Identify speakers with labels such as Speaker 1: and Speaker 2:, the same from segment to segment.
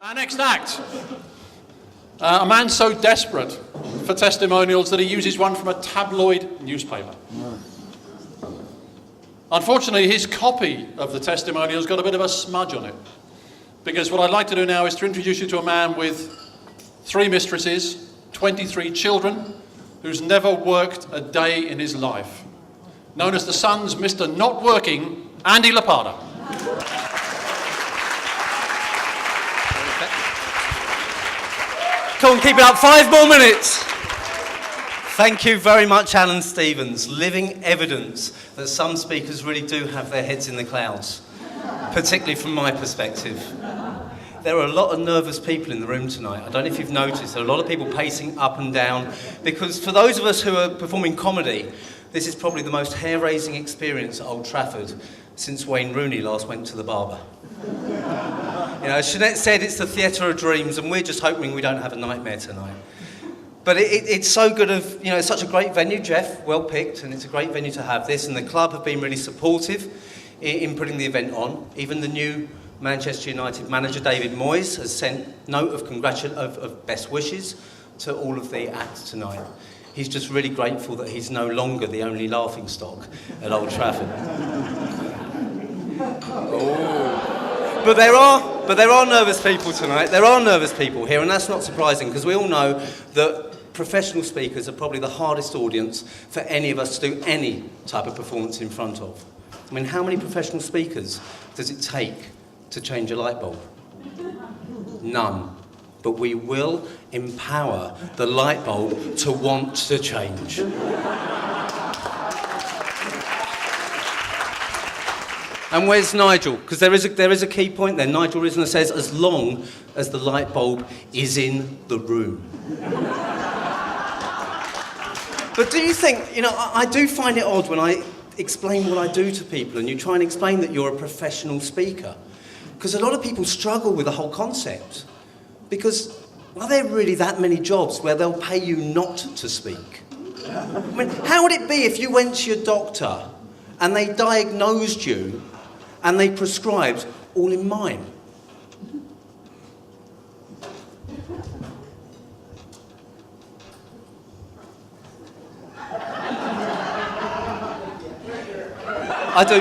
Speaker 1: Our next act, a man so desperate for testimonials that he uses one from a tabloid newspaper. Unfortunately, his copy of the testimonial's got a bit of a smudge on it, because what I'd like to do now is to introduce you to a man with 3 mistresses, 23 children, who's never worked a day in his life, known as the Sun's Mr. Not Working, Andy Lapada.
Speaker 2: Come on, keep it up 5 more minutes. Thank you very much, Alan Stevens. Living evidence that some speakers really do have their heads in the clouds, particularly from my perspective. There are a lot of nervous people in the room tonight. I don't know if you've noticed, there are a lot of people pacing up and down, because for those of us who are performing comedy, this is probably the most hair-raising experience at Old Trafford since Wayne Rooney last went to the barber. You know, Jeanette said it's the theatre of dreams, and we're just hoping we don't have a nightmare tonight. But it's so good of, you know, it's such a great venue, Jeff, well picked, and it's a great venue to have this, and the club have been really supportive in putting the event on. Even the new Manchester United manager, David Moyes, has sent note of best wishes to all of the acts tonight. He's just really grateful that he's no longer the only laughingstock at Old Trafford. But there are nervous people tonight. There are nervous people here, and that's not surprising, because we all know that professional speakers are probably the hardest audience for any of us to do any type of performance in front of. I mean, how many professional speakers does it take to change a light bulb? None. But we will empower the light bulb to want to change. And where's Nigel? Because there is a key point there. Nigel Risner says, as long as the light bulb is in the room. But do you think, you know, I do find it odd when I explain what I do to people and you try and explain that you're a professional speaker. Because a lot of people struggle with the whole concept. Because are there really that many jobs where they'll pay you not to speak? I mean, how would it be if you went to your doctor and they diagnosed you and they prescribed all in mime? I do.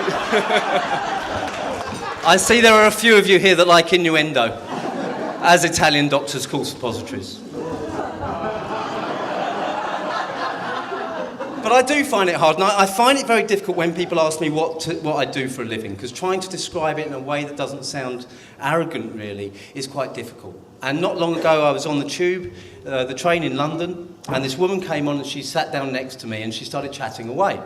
Speaker 2: I see there are a few of you here that like innuendo, as Italian doctors call suppositories. But I do find it hard, and I find it very difficult when people ask me what I do for a living, because trying to describe it in a way that doesn't sound arrogant, really, is quite difficult. And not long ago, I was on the tube, the train in London, and this woman came on and she sat down next to me and she started chatting away.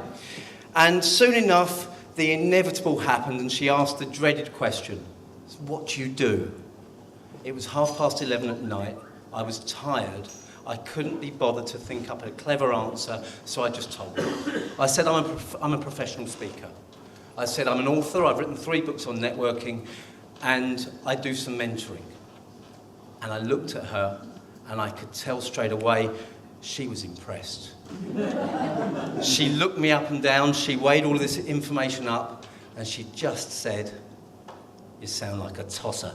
Speaker 2: And soon enough, the inevitable happened, and she asked the dreaded question, what do you do? It was 11:30 at night. I was tired. I couldn't be bothered to think up a clever answer, so I just told her. I said, I'm a professional speaker. I said, I'm an author, I've written 3 books on networking, and I do some mentoring. And I looked at her, and I could tell straight away she was impressed. She looked me up and down, she weighed all of this information up, and she just said, you sound like a tosser.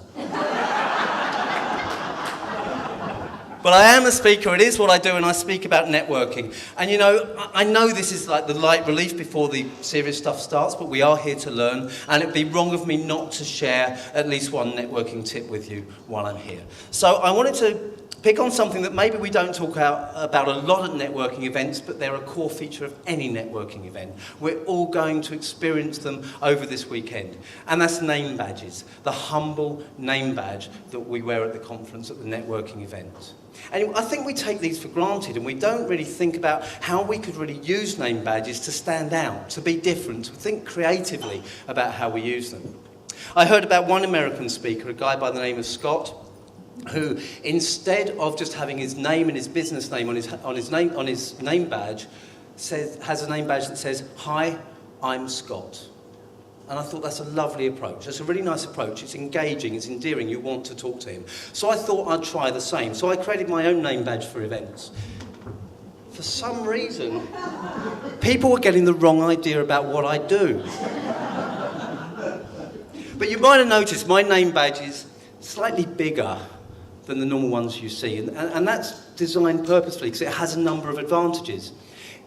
Speaker 2: But I am a speaker, it is what I do, and I speak about networking. And you know, I know this is like the light relief before the serious stuff starts, but we are here to learn, and it'd be wrong of me not to share at least one networking tip with you while I'm here. So I wanted to pick on something that maybe we don't talk about a lot at networking events, but they're a core feature of any networking event. We're all going to experience them over this weekend. And that's name badges, the humble name badge that we wear at the conference at the networking event. And I think we take these for granted, and we don't really think about how we could really use name badges to stand out, to be different, to think creatively about how we use them. I heard about one American speaker, a guy by the name of Scott, who, instead of just having his name and his business name on his name badge, has a name badge that says, "Hi, I'm Scott." And I thought that's a lovely approach. That's a really nice approach. It's engaging, it's endearing, you want to talk to him. So I thought I'd try the same. So I created my own name badge for events. For some reason, people were getting the wrong idea about what I do. But you might have noticed my name badges slightly bigger than the normal ones you see. And that's designed purposefully because it has a number of advantages.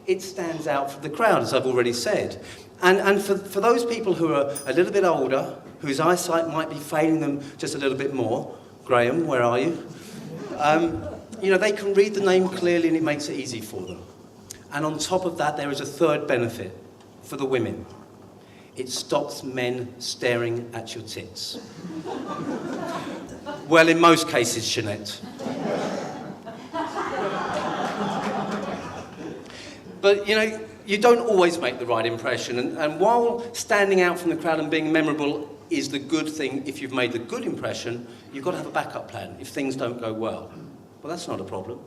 Speaker 2: It stands out from the crowd, as I've already said. And for those people who are a little bit older, whose eyesight might be failing them just a little bit more, Graham, where are you? They can read the name clearly and it makes it easy for them. And on top of that, there is a third benefit for the women. It stops men staring at your tits. Well, in most cases, Jeanette. But, you don't always make the right impression. And while standing out from the crowd and being memorable is the good thing, if you've made the good impression, you've got to have a backup plan if things don't go well. Well, that's not a problem.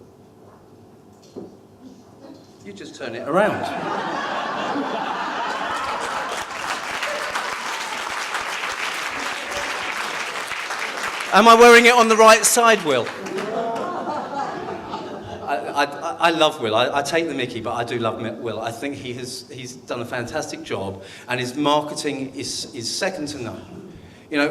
Speaker 2: You just turn it around. Am I wearing it on the right side, Will? I love Will. I take the mickey, but I do love Will. I think he's done a fantastic job, and his marketing is second to none.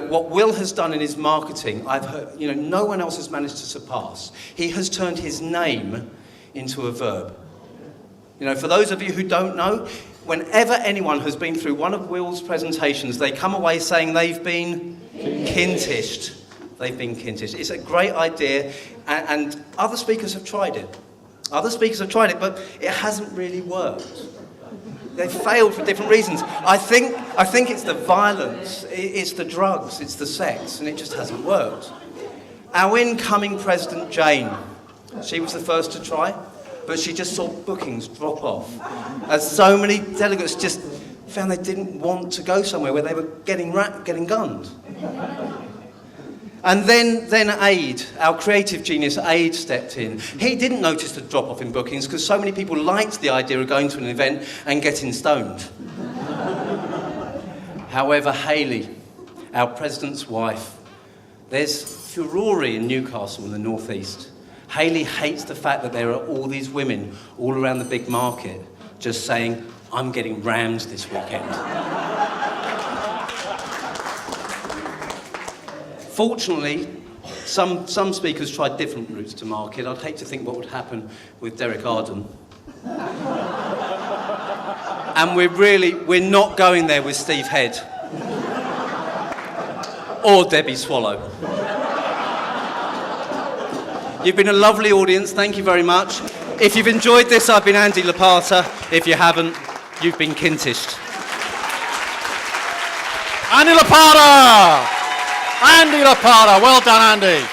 Speaker 2: What Will has done in his marketing, I've heard, no one else has managed to surpass. He has turned his name into a verb. For those of you who don't know, whenever anyone has been through one of Will's presentations, they come away saying they've been kintished. They've been kintished. It's a great idea, and other speakers have tried it. But it hasn't really worked. They've failed for different reasons. I think it's the violence, it's the drugs, it's the sex, and it just hasn't worked. Our incoming President Jane, she was the first to try, but she just saw bookings drop off, as so many delegates just found they didn't want to go somewhere where they were getting gunned. And then Aid, our creative genius, Aid stepped in. He didn't notice the drop-off in bookings because so many people liked the idea of going to an event and getting stoned. However, Hayley, our president's wife, there's furore in Newcastle in the northeast. Hayley hates the fact that there are all these women all around the big market just saying, I'm getting rammed this weekend. Fortunately, some speakers tried different routes to market. I'd hate to think what would happen with Derek Arden. And we're not going there with Steve Head. Or Debbie Swallow. You've been a lovely audience, thank you very much. If you've enjoyed this, I've been Andy Lapata. If you haven't, you've been kintished.
Speaker 1: Andy Lapata! Andy Lapata, well done, Andy.